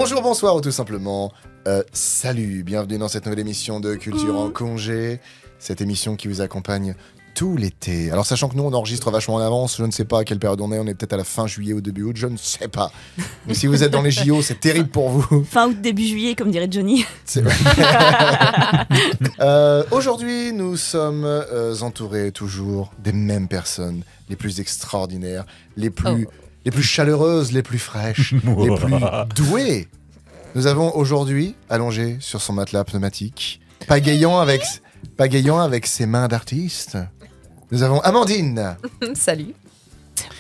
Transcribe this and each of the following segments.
Bonjour, bonsoir ou tout simplement salut, bienvenue dans cette nouvelle émission de Culture en congé, cette émission qui vous accompagne tout l'été. Alors sachant que nous on enregistre vachement en avance, je ne sais pas à quelle période on est peut-être à la fin juillet ou début août, je ne sais pas. Mais si vous êtes dans les JO, c'est terrible pour vous. Fin août, début juillet, comme dirait Johnny. C'est vrai. Aujourd'hui, nous sommes entourés toujours des mêmes personnes, les plus extraordinaires, les plus chaleureuses, les plus fraîches, les plus douées. Nous avons aujourd'hui, allongé sur son matelas pneumatique, pagayant avec ses mains d'artiste, nous avons Amandine. Salut.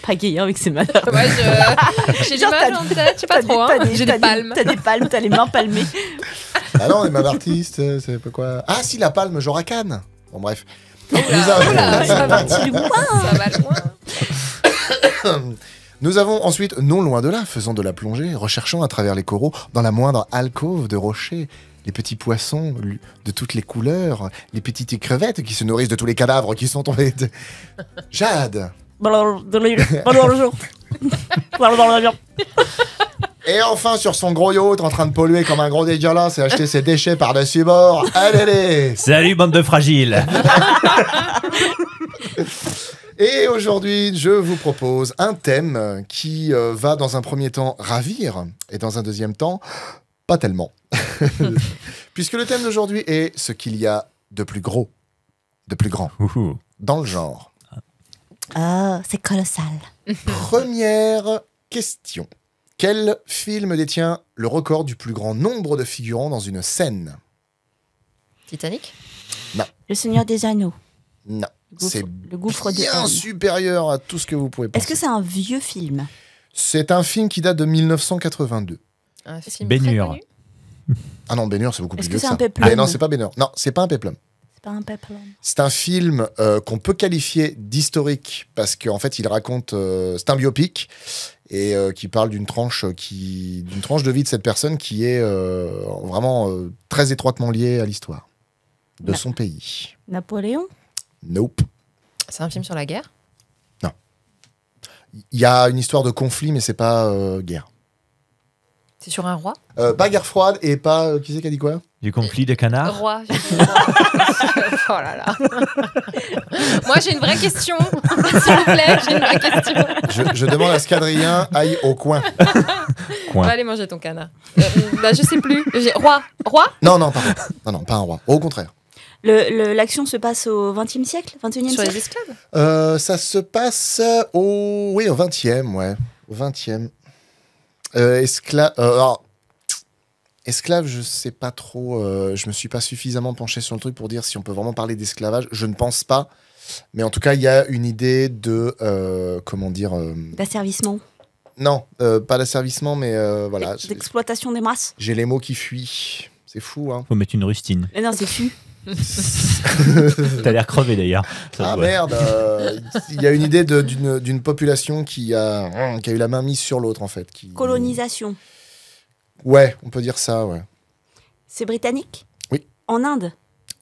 Pagayant avec ses mains. Ouais, j'ai l'image en tête, je sais pas trop. J'ai des palmes. T'as des palmes, t'as les mains palmées. Ah non, les mains d'artiste, c'est pas quoi. Ah si, la palme, genre à Cannes. Bon bref. Ça va loin. Nous avons ensuite, non loin de là, faisant de la plongée, recherchant à travers les coraux, dans la moindre alcôve de rochers, les petits poissons de toutes les couleurs, les petites crevettes qui se nourrissent de tous les cadavres qui sont tombés. Jade. Bonjour. Et enfin, sur son gros yacht, en train de polluer comme un gros dégueulasse et acheter ses déchets par-dessus bord, allez. Salut, bande de fragiles. Et aujourd'hui, je vous propose un thème qui va dans un premier temps ravir et dans un deuxième temps, pas tellement. Puisque le thème d'aujourd'hui est ce qu'il y a de plus gros, de plus grand, dans le genre. Oh, c'est colossal. Première question. Quel film détient le record du plus grand nombre de figurants dans une scène? Titanic. Le Seigneur des Anneaux. Non. C'est le gouffre de bien Helm. supérieur à tout ce que vous pouvez penser. Est-ce que c'est un vieux film? C'est un film qui date de 1982. Un film Ben-Hur. très connu. Ah non, Ben-Hur, c'est beaucoup plus Est-ce vieux que c'est ça. un péplum? Ah non, c'est pas Ben-Hur. Non, c'est pas un péplum. C'est pas un péplum. C'est un film qu'on peut qualifier d'historique parce qu'en fait, il raconte... c'est un biopic et qui parle d'une tranche de vie de cette personne qui est vraiment très étroitement liée à l'histoire de son pays. Napoléon? Nope. C'est un film sur la guerre. Il y a une histoire de conflit, mais c'est pas guerre. C'est sur un roi. Pas guerre froide et pas... qui c'est qui a dit quoi? Du conflit de canard. Roi. J'ai dit roi. Oh là là. Moi, j'ai une vraie question. S'il vous plaît, j'ai une vraie question. Je demande à ce qu'Adrien aille au coin. Coin. Va aller manger ton canard. Bah, je sais plus. Roi. Non, pardon. Non, pas un roi. Au contraire. L'action se passe au XXe siècle? 21e Sur siècle? les esclaves. Ça se passe au 20e, ouais. Au 20e. Esclave, je sais pas trop. Je me suis pas suffisamment penché sur le truc pour dire si on peut vraiment parler d'esclavage. Je ne pense pas. Mais en tout cas, il y a une idée de... comment dire... D'asservissement. Non, pas d'asservissement, mais voilà. D'exploitation des masses. J'ai les mots qui fuient. C'est fou, hein. Faut mettre une rustine. Mais non, c'est fût. T'as l'air crevé d'ailleurs. Ça Ah se voit. merde, il y a une idée d'une population qui a eu la main mise sur l'autre en fait. Colonisation. Ouais, on peut dire ça, ouais. C'est britannique? Oui. En Inde?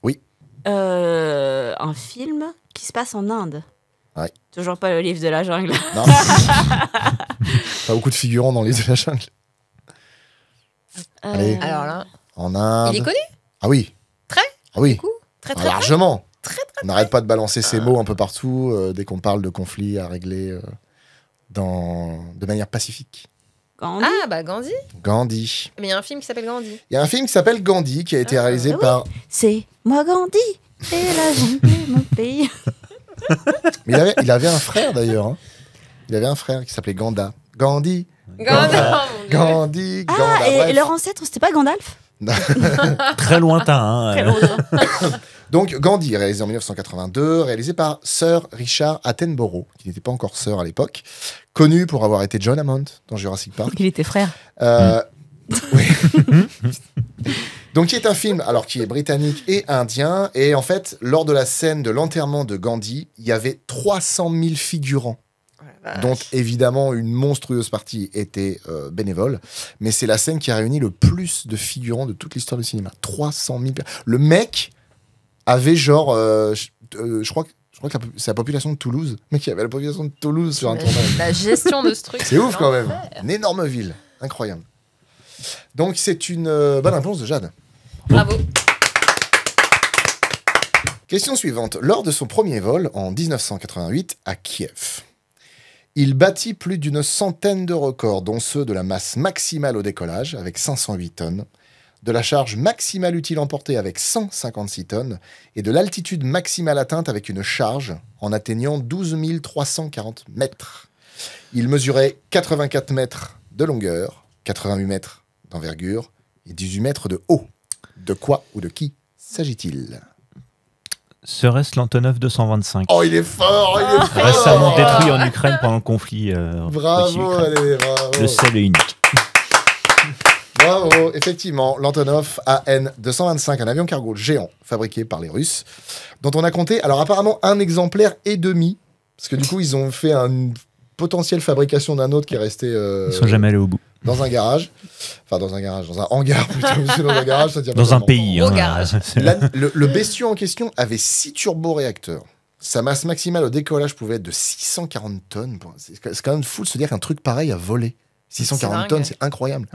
Oui. Un film qui se passe en Inde? Ouais. Toujours pas le livre de la jungle. Non. Pas beaucoup de figurants dans les de la jungle. Allez. Alors là, En Inde. il est connu. Ah oui. Très Ah oui. Du coup, très très. Largement. Très, On n'arrête pas de balancer ces mots un peu partout dès qu'on parle de conflits à régler de manière pacifique. Gandhi? Ah bah Gandhi. Gandhi. Mais il y a un film qui s'appelle Gandhi. Il y a un film qui s'appelle Gandhi qui a été réalisé oui. par... C'est moi Gandhi et la jungle est mon pays. Mais il avait un frère d'ailleurs. Hein. Il avait un frère qui s'appelait Ganda. Gandhi. Gandhi. Gandhi. Ah, Ganda. et Bref. leur ancêtre, c'était pas Gandalf? Très lointain. Hein. Très longtemps. Donc Gandhi, réalisé en 1982, réalisé par Sir Richard Attenborough, qui n'était pas encore Sir à l'époque, connu pour avoir été John Hammond dans Jurassic Park. Il était frère. Oui. Donc qui est un film alors qui est britannique et indien, et en fait lors de la scène de l'enterrement de Gandhi, il y avait 300 000 figurants. Dont évidemment une monstrueuse partie était bénévole, mais c'est la scène qui a réuni le plus de figurants de toute l'histoire du cinéma. 300 000 personnes. Le mec avait genre, je crois que c'est la population de Toulouse. Le mec, il y avait la population de Toulouse sur un tournage. La gestion de ce truc. C'est ouf quand même. Une énorme ville, incroyable. Donc c'est une bonne réponse de Jade. Bravo. Question suivante. Lors de son premier vol en 1988 à Kiev, il battit plus d'une centaine de records, dont ceux de la masse maximale au décollage, avec 508 tonnes, de la charge maximale utile emportée avec 156 tonnes, et de l'altitude maximale atteinte avec une charge en atteignant 12 340 mètres. Il mesurait 84 mètres de longueur, 88 mètres d'envergure et 18 mètres de haut. De quoi ou de qui s'agit-il ? Serait-ce l'Antonov 225 Oh, il est fort, il est fort. récemment détruit en Ukraine pendant le conflit Bravo, Russie-Ukraine. allez, bravo. Le seul et unique. Bravo, effectivement, l'Antonov AN-225, un avion cargo géant fabriqué par les Russes, dont on a compté, alors apparemment, un exemplaire et demi, parce que du coup, ils ont fait une potentielle fabrication d'un autre qui est resté Ils sont jamais allés au bout. dans un garage. Enfin, dans un hangar plutôt, parce que dans un garage, ça tient pas Dans un tellement. pays. Au garage. Le bestiau en question avait 6 turboréacteurs. Sa masse maximale au décollage pouvait être de 640 tonnes. Bon, c'est quand même fou de se dire qu'un truc pareil a volé. 640 C'est tonnes, dingue. c'est incroyable.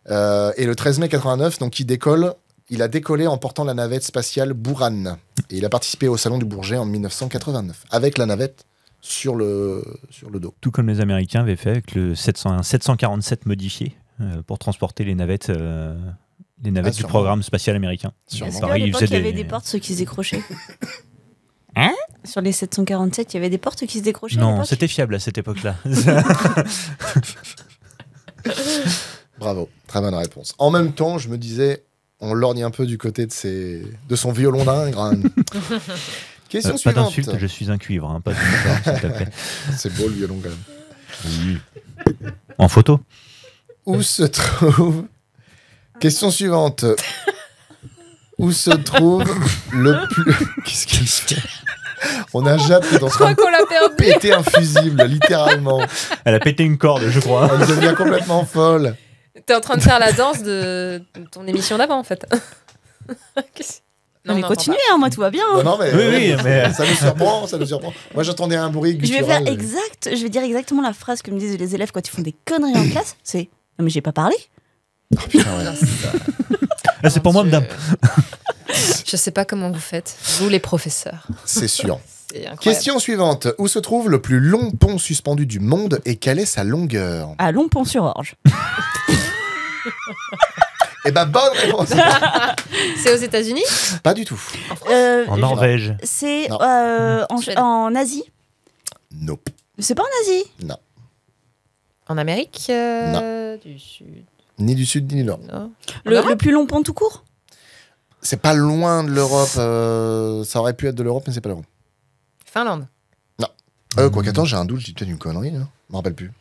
Et le 13 mai 89, donc il a décollé en portant la navette spatiale Buran. Et il a participé au Salon du Bourget en 1989, avec la navette sur le dos. Tout comme les Américains avaient fait avec le 747 modifié pour transporter les navettes du sûrement. programme spatial américain. Sûrement. Est-ce qu'à Pareil, ils l'époque, faisaient il y avait des- des portes qui se décrochaient Hein Sur les 747, il y avait des portes qui se décrochaient à Non, l'époque c'était fiable à cette époque-là. Bravo, très bonne réponse. En même temps, je me disais, on lorgne un peu du côté de son violon d'ingre. Question Pas suivante. d'insulte, je suis un cuivre, hein, pas de support, s'il te plaît. C'est beau le violon quand même. Oui. En photo. Où se trouve... Question suivante. Où se trouve le plus... Qu'est-ce qu'il fait ? On a Jade qui est en Je train crois de qu'on l'a perdu. péter un fusible, littéralement. Elle a pété une corde, je crois. Elle devient complètement folle. T'es en train de faire la danse de ton émission d'avant, en fait. Qu'est-ce- Non, mais on continuez, entend hein, moi tout va bien. Non, non, mais, Oui, mais- ça nous surprend, ça nous surprend. Moi, j'attendais un bruit Je vais faire guttural. je vais dire exactement la phrase que me disent les élèves quand ils font des conneries en classe. C'est non mais j'ai pas parlé. Oh, putain, ouais. Ah, c'est pour moi, madame. Je sais pas comment vous faites, vous les professeurs. C'est sûr. C'est incroyable. Question suivante. Où se trouve le plus long pont suspendu du monde et quelle est sa longueur ? À Longpont-sur-Orge. Eh ben, bonne réponse. C'est aux États-Unis? Pas du tout. En Norvège. C'est Non. Suède. en Asie. Nope. C'est pas en Asie. Non. En Amérique du Sud. Ni du sud, ni du nord. Non. Le plus long pont tout court. C'est pas loin de l'Europe. Ça aurait pu être de l'Europe, mais c'est pas l'Europe. Finlande. Quoi qu'attends, j'ai un doute, je dis peut-être une connerie. Hein. Je me rappelle plus.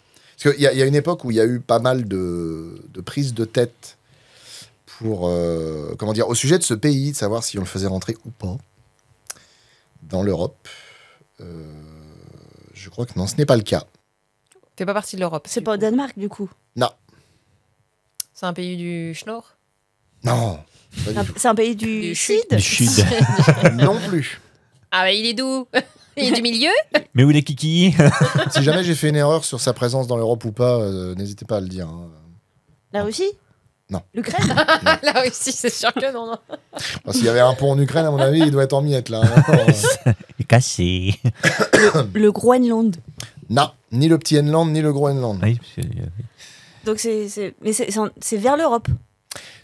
Parce qu'il y a une époque où il y a eu pas mal de prises de tête pour, au sujet de ce pays, de savoir si on le faisait rentrer ou pas dans l'Europe. Je crois que non, ce n'est pas le cas. Fait pas partie de l'Europe. C'est du pas au coup. Danemark du coup. Non, C'est un pays du Schnorr. non, pas du tout. C'est un pays du Sud. Du sud. Non plus. Ah bah il est d'où? Il est du milieu? Mais où les kikis? Si jamais j'ai fait une erreur sur sa présence dans l'Europe ou pas, n'hésitez pas à le dire. Hein. La Russie. Non. L'Ukraine. La Russie, c'est sûr que non. non. Enfin, s'il y avait un pont en Ukraine, à mon avis, il doit être en miettes là. Hein. Cassé. Le Groenland. Non, ni le petit Enland, ni le Groenland. Oui, parce que, Donc c'est vers l'Europe.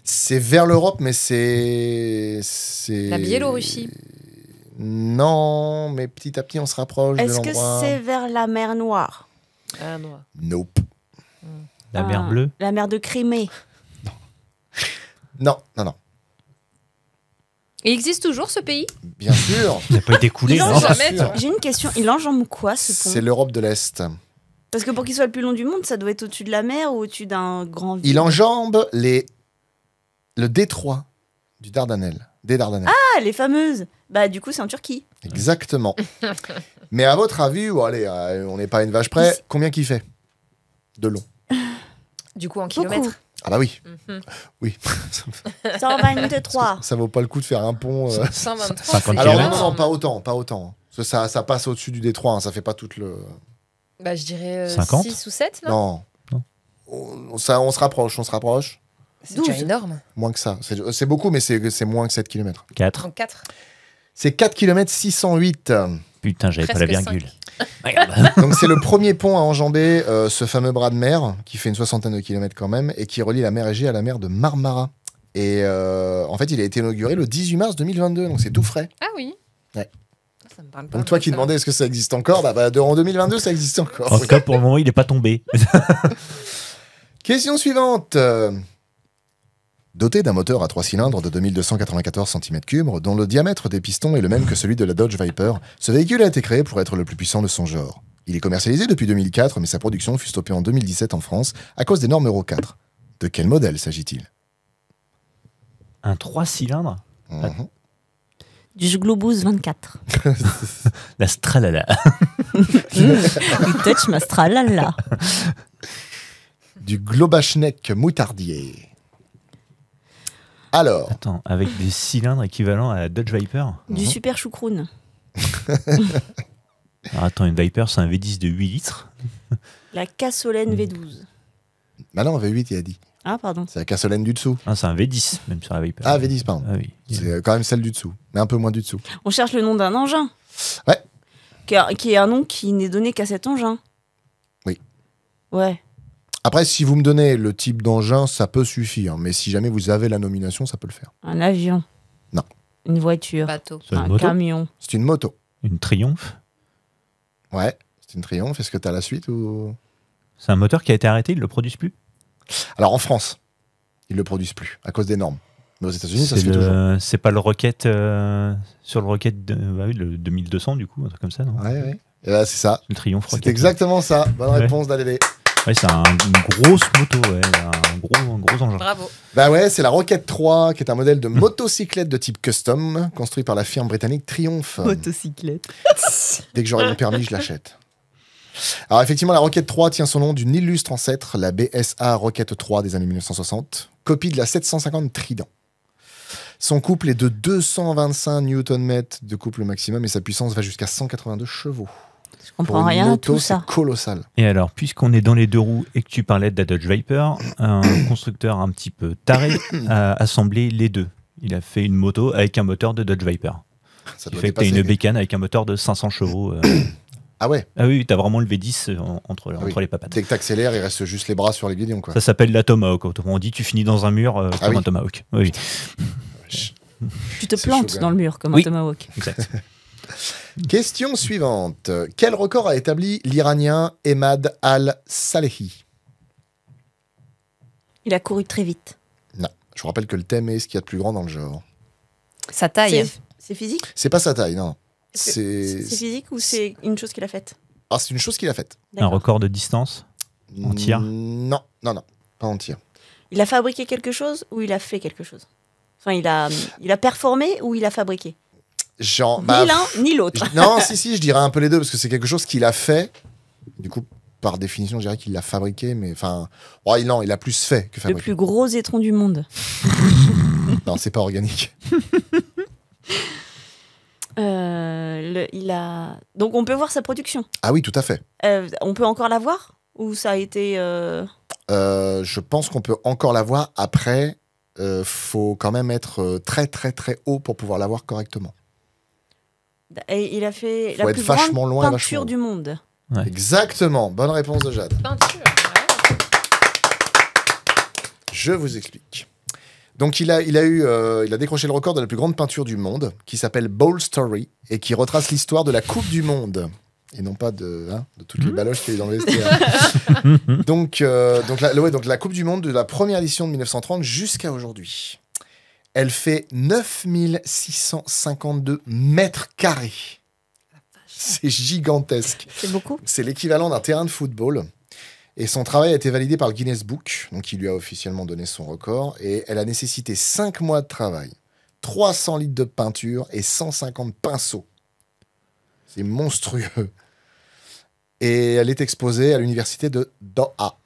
C'est vers l'Europe, mais c'est. La Biélorussie. Non, mais petit à petit, on se rapproche de Est-ce que l'endroit. c'est vers la mer Noire? Ah non. Nope. la mer bleue. La mer de Crimée. Non, non, non. Il existe toujours ce pays? Bien sûr, Ça n'a pas été coulé, Non, non jamais. sûr. J'ai une question. Il enjambe quoi ce c'est pont? l'Europe de l'Est. Parce que pour qu'il soit le plus long du monde, ça doit être au-dessus de la mer ou au-dessus d'un grand vide. Il enjambe le détroit des Dardanelles. Ah, les fameuses. Bah du coup, c'est en Turquie. Exactement. Mais à votre avis, allez, on n'est pas à une vache près, combien qu'il fait de long? Du coup, en Beaucoup. kilomètres. Ah bah oui, Mhm. oui. 123. Ça vaut pas le coup de faire un pont. 123. 50 c'est Alors non, kilomètres. non, pas autant, pas autant. Parce que ça passe au-dessus du détroit, hein, ça fait pas tout le... Bah, je dirais 50? 6 ou 7, non? Non. Non. On se rapproche, on se rapproche. C'est déjà 12. énorme. Moins que ça. C'est beaucoup, mais c'est moins que 7 km. 4. Donc 4. C'est 4 km 608. Putain, j'avais pas la Presque virgule. Regarde. Donc c'est le premier pont à enjamber ce fameux bras de mer, qui fait une soixantaine de kilomètres quand même, et qui relie la mer Égée à la mer de Marmara. Et en fait, il a été inauguré le 18 mars 2022, donc c'est tout frais. Ah oui. Ouais. Ça me parle pas. Donc toi qui demandais est-ce que ça existe encore, en 2022 ça existe encore. En tout cas, pour le moment, il n'est pas tombé. Question suivante. Doté d'un moteur à 3 cylindres de 2294 cm3, dont le diamètre des pistons est le même que celui de la Dodge Viper, ce véhicule a été créé pour être le plus puissant de son genre. Il est commercialisé depuis 2004, mais sa production fut stoppée en 2017 en France à cause des normes Euro 4. De quel modèle s'agit-il? Un 3 cylindres. Mhm. Du Globus 24. La Stralala. Du Touch Mastralala. Du Globachneck moutardier. Alors, Attends, avec des cylindres équivalents à la Dodge Viper. Du Super Choucroune. Alors, attends, une Viper, c'est un V10 de 8 litres. La Cassolène V12. maintenant V8 il a dit. Ah, pardon. C'est la Cassolène du dessous. Ah, c'est un V10, même sur la Viper. Ah, V10, pardon. Ah oui. C'est quand même celle du dessous, mais un peu moins du dessous. On cherche le nom d'un engin. Ouais. Qui est un nom qui n'est donné qu'à cet engin. Oui. Ouais. Après, si vous me donnez le type d'engin, ça peut suffire. Mais si jamais vous avez la nomination, ça peut le faire. Un avion. Non. Une voiture. Bateau. C'est une Un moto. camion. C'est une moto. Une Triumph. Ouais, c'est une Triumph. Est-ce que tu as la suite ou... C'est un moteur qui a été arrêté, ils ne le produisent plus. Alors, en France, ils le produisent plus à cause des normes. Mais aux États-Unis, ça se C'est fait toujours. c'est pas le Rocket sur le Rocket, bah oui, le 2200 du coup, un truc comme ça, non? Ouais, ouais. Et là, c'est ça. Le Triumph C'est Rocket. exactement ça. Bonne Ouais. réponse d'Alédé. Ouais, c'est une grosse moto, ouais, un gros engin. Bravo. Bah ouais, c'est la Rocket 3, qui est un modèle de motocyclette de type custom, construit par la firme britannique Triumph. Motocyclette. Dès que j'aurai mon permis, je l'achète. Alors effectivement, la Rocket 3 tient son nom d'une illustre ancêtre, la BSA Rocket 3 des années 1960, copie de la 750 Trident. Son couple est de 225 Nm de couple maximum et sa puissance va jusqu'à 182 chevaux. Je Pour comprends une rien à moto, tout c'est ça. colossal. Et alors, puisqu'on est dans les deux roues et que tu parlais de la Dodge Viper, un constructeur un petit peu taré a assemblé les deux. Il a fait une moto avec un moteur de Dodge Viper. Ça Il doit fait que t'as dépasser. une bécane avec un moteur de 500 chevaux. Ah ouais, Ah oui, t'as vraiment le V10 entre oui. les papates. dès que t'accélères, il reste juste les bras sur les guidons, quoi. Ça s'appelle la Tomahawk. Autrement dit, tu finis dans un mur comme oui. un Tomahawk. Oui, Tu te C'est plantes chaud, dans le mur comme Oui. un tomahawk. exact. Question suivante. Quel record a établi l'Iranien Emad Al-Salehi? Il a couru très vite. Non. Je vous rappelle que le thème est ce qu'il y a de plus grand dans le genre. Sa taille. C'est physique C'est pas sa taille, non. C'est C'est physique ou c'est une chose qu'il a faite? ah, c'est une chose qu'il a faite. Un D'accord. record de distance. En tir? Non, pas en tir. Il a fabriqué quelque chose ou il a fait quelque chose? Enfin, il a performé ou il a fabriqué? Genre, Ni l'un ni l'autre. non, si, je dirais un peu les deux parce que c'est quelque chose qu'il a fait. Du coup, par définition, je dirais qu'il l'a fabriqué, mais enfin, oh, non, il a plus fait que Le fabriqué. plus gros étron du monde. Non, c'est pas organique. Donc on peut voir sa production. Ah oui, tout à fait. On peut encore la voir? Ou ça a été... Je pense qu'on peut encore la voir. Après, faut quand même être très très très haut pour pouvoir la voir correctement. Et il a fait Faut la être plus vachement grande loin et peinture vachement du monde. Ouais. Exactement. Bonne réponse de Jade. Peinture. Ouais. Je vous explique. Donc il a décroché le record de la plus grande peinture du monde, qui s'appelle Ball Story, et qui retrace l'histoire de la Coupe du Monde. Et non pas de toutes les baloches qu'il y a eu dans le vestiaire. donc la Coupe du Monde de la première édition de 1930 jusqu'à aujourd'hui. Elle fait 9652 mètres carrés. C'est gigantesque. C'est beaucoup. C'est l'équivalent d'un terrain de football. Et son travail a été validé par le Guinness Book, donc il lui a officiellement donné son record. Et elle a nécessité 5 mois de travail, 300 litres de peinture et 150 pinceaux. C'est monstrueux. Et elle est exposée à l'université de Doha.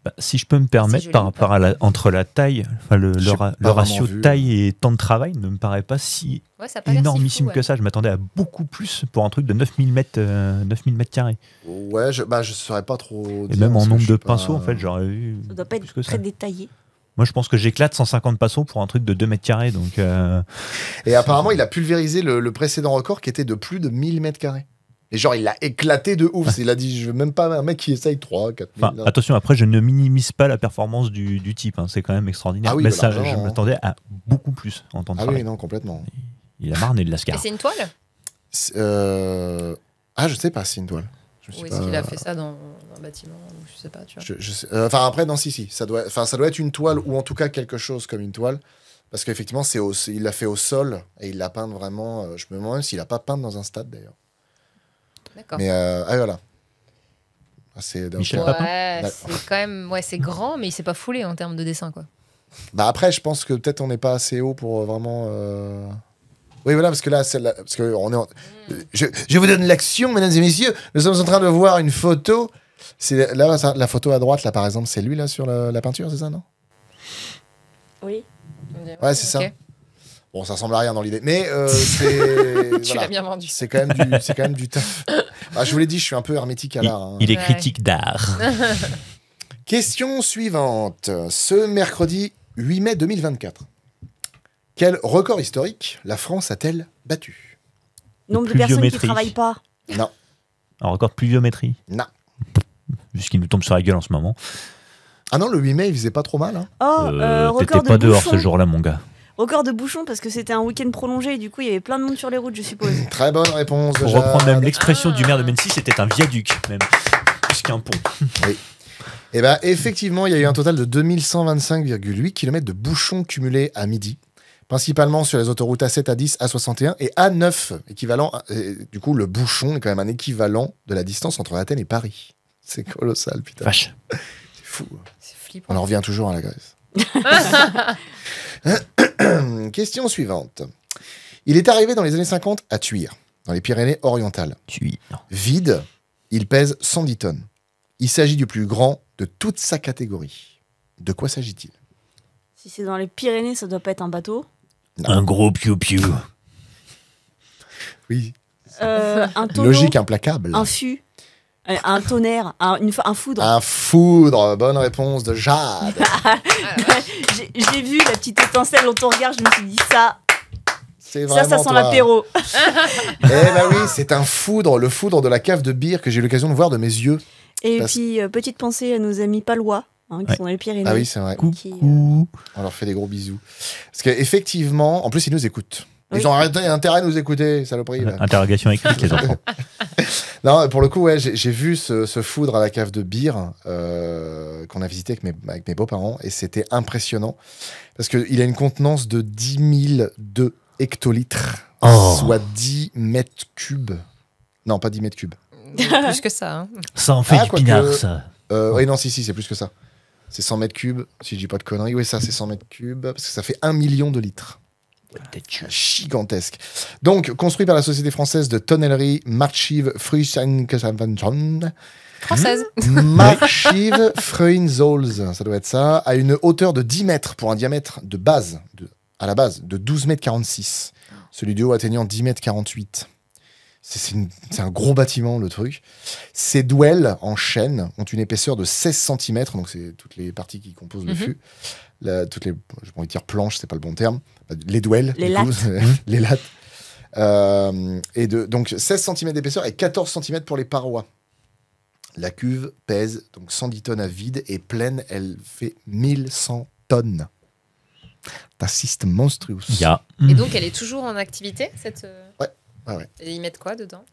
Bah, si je peux me permettre, joli, par rapport à entre la taille, enfin J'ai pas le ratio vraiment vu. taille et temps de travail ne me paraît pas si Ouais, ça a pas l'air si énormissime fou, ouais. que ça. Je m'attendais à beaucoup plus pour un truc de 9000 mètres, 9000 mètres carrés. Ouais, je saurais pas trop. Et dire, même en parce que nombre je de suis pas- pinceaux, en fait, j'aurais eu Ça doit pas plus être que ça. très détaillé. Moi, je pense que j'éclate 150 passos pour un truc de 2 mètres carrés. Donc, Et apparemment, il a pulvérisé le précédent record qui était de plus de 1000 mètres carrés. Et genre, il l'a éclaté de ouf. Il a dit, je veux même pas un mec qui essaye 3, 4 000. enfin, attention, après, je ne minimise pas la performance du type. Hein, c'est quand même extraordinaire. Ah oui, mais bah, ça, largement, je hein. m'attendais à beaucoup plus en temps de Ah travail. oui, non, complètement. Il a marné de Et Lascar. c'est une toile? Ah, je sais pas, c'est une toile. Je sais Ou pas. est-ce qu'il a fait ça dans un bâtiment? Je sais pas, tu vois. Je sais- Enfin, après, non, si. Ça doit être une toile ou en tout cas quelque chose comme une toile. Parce qu'effectivement, il l'a fait au sol et il l'a peint vraiment. Je me demande même s'il a pas peint dans un stade d'ailleurs. D'accord. Mais voilà. Ah, c'est d'un Michel point- Papin Ouais, D'accord. c'est quand même, ouais, c'est grand, mais il s'est pas foulé en termes de dessin, quoi. Bah après, je pense que peut-être on n'est pas assez haut pour vraiment. Oui, voilà, parce que là, parce que on est. Je vous donne l'action, mesdames et messieurs. Nous sommes en train de voir une photo. C'est là, la photo à droite, là, par exemple, c'est lui là sur la peinture, c'est ça, non? Oui. Ouais, c'est ça. Ok. Bon, ça ressemble à rien dans l'idée, mais c'est. Tu voilà. l'as bien vendu. C'est quand même du taf. Ah, je vous l'ai dit, je suis un peu hermétique à l'art. Hein. Il est Ouais. critique d'art. Question suivante. Ce mercredi 8 mai 2024, quel record historique la France a-t-elle battu? Nombre de personnes qui Pluviométrie. travaillent pas. Non, Un record de pluviométrie. non. Vu ce qui nous tombe sur la gueule en ce moment. Ah non, le 8 mai, il faisait pas trop mal. Hein. Oh, T'étais record de pas dehors bouchons. ce jour-là, mon gars. Record de bouchons parce que c'était un week-end prolongé et du coup il y avait plein de monde sur les routes, je suppose. Très bonne réponse. Pour Jade. reprendre même l'expression du Ah. maire de Mency, c'était un viaduc, même. Plus qu'un pont. Eh ben, effectivement, il y a eu un total de 2125,8 km de bouchons cumulés à midi, principalement sur les autoroutes A7, A10, A61 et A9, équivalent. Du coup, le bouchon est quand même un équivalent de la distance entre Athènes et Paris. C'est colossal, putain. Vache. C'est fou. C'est On flippant. en revient toujours à la Grèce. Question suivante. Il est arrivé dans les années 50 à Tuire, dans les Pyrénées-Orientales. Vide, il pèse 110 tonnes. Il s'agit du plus grand de toute sa catégorie. De quoi s'agit-il? Si c'est dans les Pyrénées, ça doit pas être un bateau. Un gros piou-piou. Oui. Un tonneau, Logique implacable. un fût, un tonnerre, un foudre. Un foudre. Bonne réponse de Jade. J'ai vu la petite étincelle dans ton regard, je me suis dit ça C'est vraiment sent toi. l'apéro. Eh ben oui, c'est un foudre, le foudre de la cave de bière que j'ai eu l'occasion de voir de mes yeux. Et Parce- puis, petite pensée à nos amis palois, qui Ouais. sont dans les Pyrénées. Ah oui, c'est vrai. Qui, Coucou. On leur fait des gros bisous. Parce qu'effectivement, en plus, ils nous écoutent. Ils Oui. ont intérêt à nous écouter, saloperie. là. Interrogation écrite, les enfants. Non, pour le coup, ouais, j'ai vu ce foudre à la cave de bière qu'on a visité avec mes beaux-parents et c'était impressionnant parce qu'il a une contenance de 10 002 hectolitres, Oh. soit 10 mètres cubes. Non, pas 10 mètres cubes. Plus que ça. Hein. Ça en fait Ah, du quoique- pinard, ça. Oui, non, si, c'est plus que ça. C'est 100 mètres cubes, si je dis pas de conneries. Oui, ça, c'est 100 mètres cubes parce que ça fait 1 million de litres. Gigantesque. Donc, construit par la société française de tonnellerie Marchive Fruinzolz, Française. Marchive Fruinzolz, ça doit être ça, à une hauteur de 10 mètres pour un diamètre de base, à la base, de 12 mètres 46. Celui du haut atteignant 10 mètres 48. C'est un gros bâtiment, le truc. Ces douelles en chêne ont une épaisseur de 16 cm, donc c'est toutes les parties qui composent le Mhm. fût. Toutes les, je vais dire planches, c'est pas le bon terme. Les douelles. Les du coup, lattes. les lattes. Donc 16 cm d'épaisseur et 14 cm pour les parois. La cuve pèse donc 110 tonnes à vide et pleine, elle fait 1100 tonnes. T'assistes monstrueux. Ya. Et donc, elle est toujours en activité, cette. Ouais. Et ils mettent quoi dedans?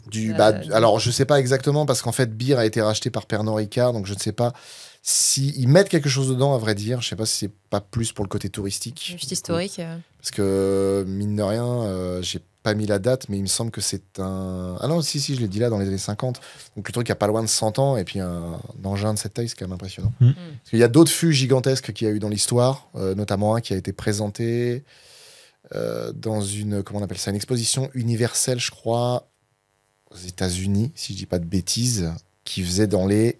Alors, je sais pas exactement parce qu'en fait, Beer a été racheté par Pernod Ricard, donc je ne sais pas s'ils mettent quelque chose dedans, à vrai dire. Je sais pas si c'est pas plus pour le côté touristique. Juste historique. Parce que, mine de rien, j'ai pas mis la date, mais il me semble que c'est un. Ah non, si, je l'ai dit là, dans les années 50. Donc le truc a pas loin de 100 ans, et puis un engin de cette taille, c'est quand même impressionnant. Mm. Parce qu'il y a d'autres fûts gigantesques qu'il y a eu dans l'histoire, notamment un qui a été présenté dans une. Comment on appelle ça? Une exposition universelle, je crois, aux États-Unis, si je dis pas de bêtises, qui faisait dans les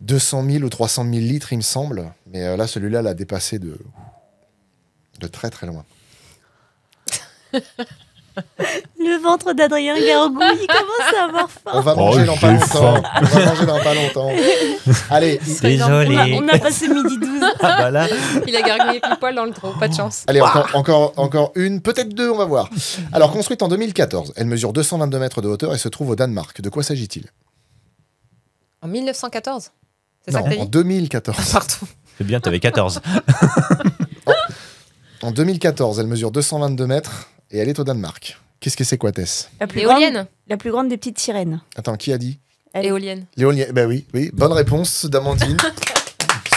200 000 ou 300 000 litres, il me semble. Mais là, celui-là l'a dépassé de très très loin. Le ventre d'Adrien Gargouille, il commence à avoir faim. On va manger dans pas j'ai longtemps. faim. On va manger dans pas longtemps. Allez, Désolé. On a passé midi 12. Ah bah là, Il a gargouillé pile poil dans le trou, pas de chance. allez encore une, peut-être deux, on va voir. Alors, construite en 2014, elle mesure 222 mètres de hauteur et se trouve au Danemark. De quoi s'agit-il? En 1914 C'est ça Non, que t'as en dit 2014. Pardon. c'est bien, t'avais 14. En 2014, elle mesure 222 mètres et elle est au Danemark. Qu'est-ce que c'est quoi, Tess? La plus, grande, Éolienne la plus grande des petites sirènes. Attends, qui a dit? Éolienne. L'éolienne. Ben oui, oui. Bonne réponse d'Amandine.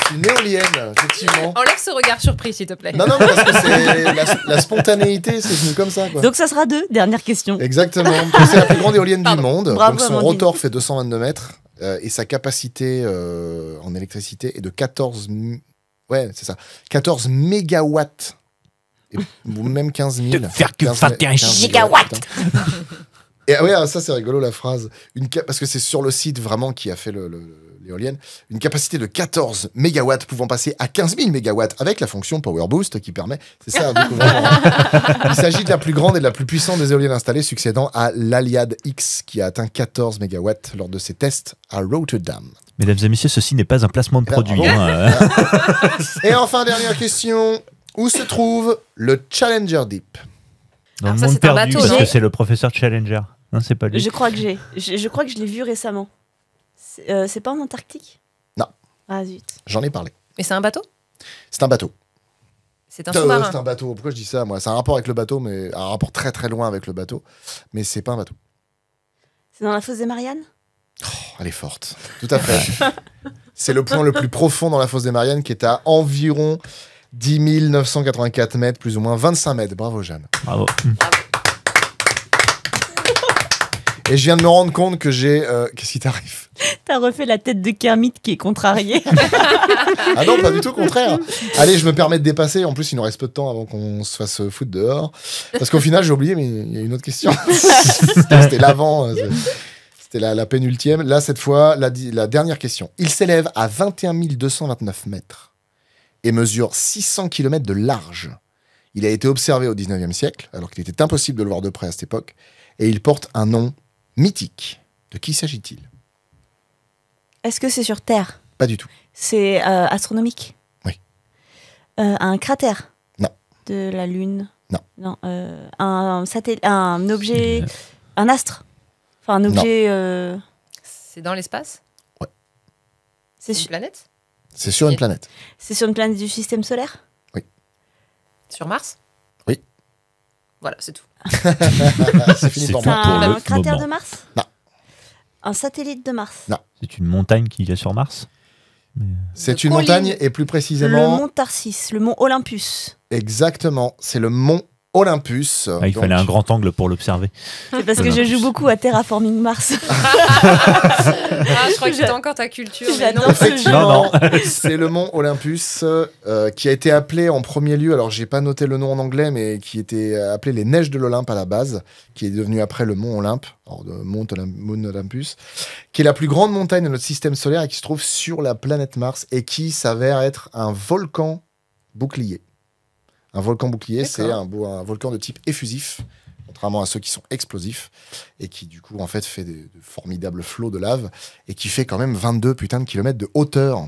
C'est une éolienne, effectivement. Enlève ce regard surpris, s'il te plaît. Non, mais parce que c'est la spontanéité, c'est venu comme ça, quoi. Donc ça sera 2. Dernière question. Exactement. C'est la plus grande éolienne du Pardon. monde. Bravo, Donc son Amandine. rotor fait 222 mètres et sa capacité en électricité est de 14 mégawatts. Ou même 15 000. De faire que 15 21 gigawatts. Et ouais, ça c'est rigolo la phrase. Parce que c'est sur le site vraiment qui a fait l'éolienne. Une capacité de 14 mégawatts pouvant passer à 15 000 mégawatts avec la fonction Power Boost qui permet. C'est ça, du coup, vraiment. Il s'agit de la plus grande et de la plus puissante des éoliennes installées, succédant à l'Aliad X qui a atteint 14 mégawatts lors de ses tests à Rotterdam. Mesdames et messieurs, ceci n'est pas un placement de Eh ben, produit. bravo. hein. Et enfin, dernière question. Où se trouve le Challenger Deep? Dans Alors le ça, monde c'est un perdu, bateau, parce non que c'est le professeur Challenger. Non, c'est pas lui. Je crois que je crois que je l'ai vu récemment. C'est pas en Antarctique? Non. Ah zut. J'en ai parlé. Mais c'est un bateau C'est un bateau. C'est un C'est sous-marin. un bateau. Pourquoi je dis ça, moi? C'est un rapport avec le bateau, mais un rapport très très loin avec le bateau. Mais c'est pas un bateau. C'est dans la fosse des Mariannes? Oh, elle est forte. Tout à fait. C'est le point le plus profond dans la fosse des Mariannes qui est à environ 10 984 mètres, plus ou moins 25 mètres. Bravo, Jeanne. Bravo. Et je viens de me rendre compte que j'ai... Qu'est-ce qui t'arrive? T'as refait la tête de Kermit qui est contrariée. Ah non, pas du tout, au contraire. Allez, je me permets de dépasser. En plus, il nous reste peu de temps avant qu'on se fasse foutre dehors. Parce qu'au final, j'ai oublié, mais il y a une autre question. C'était l'avant. C'était la pénultième. Là, cette fois, la dernière question. Il s'élève à 21 229 mètres et mesure 600 km de large. Il a été observé au 19e siècle, alors qu'il était impossible de le voir de près à cette époque. Et il porte un nom mythique. De qui s'agit-il? Est-ce que c'est sur Terre? Pas du tout. C'est astronomique? Oui. Un cratère? Non. De la Lune? Non. Un satellite, un objet, un astre? Enfin, un objet. C'est dans l'espace C'est C'est une su- planète C'est sur une planète. c'est sur une planète du système solaire? Sur Mars Oui. Voilà, c'est tout. C'est fini pour C'est moi. pour un le cratère moment. de Mars? Non. Un satellite de Mars? Non. C'est une montagne qu'il y a sur Mars. C'est De une colline. montagne et plus Le précisément... mont Tarsis, le mont Olympus. Exactement, c'est le mont Olympus. Ah, il Donc, fallait un grand angle pour l'observer. C'est parce que je Olympus. joue beaucoup à Terraforming Mars. Ah, je crois que c'était encore ta culture. mais J'adore non. ce jeu. Effectivement, c'est le mont Olympus qui a été appelé en premier lieu, alors j'ai pas noté le nom en anglais, mais qui était appelé les Neiges de l'Olympe à la base, qui est devenu après le mont Olympe, alors de mont Olympus, qui est la plus grande montagne de notre système solaire et qui se trouve sur la planète Mars et qui s'avère être un volcan bouclier. Un volcan bouclier, c'est un volcan de type effusif, contrairement à ceux qui sont explosifs, et qui du coup en fait fait de formidables flots de lave, et qui fait quand même 22 putains de kilomètres de hauteur.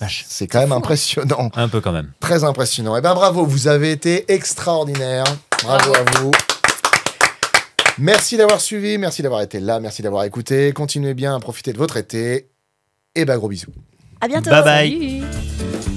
Vache. C'est quand même impressionnant, Un peu quand même. très impressionnant. Et ben bravo, vous avez été extraordinaire. Bravo à vous. Merci d'avoir suivi, merci d'avoir été là, merci d'avoir écouté. Continuez bien à profiter de votre été. Et ben gros bisous. À bientôt. Bye bye. Salut.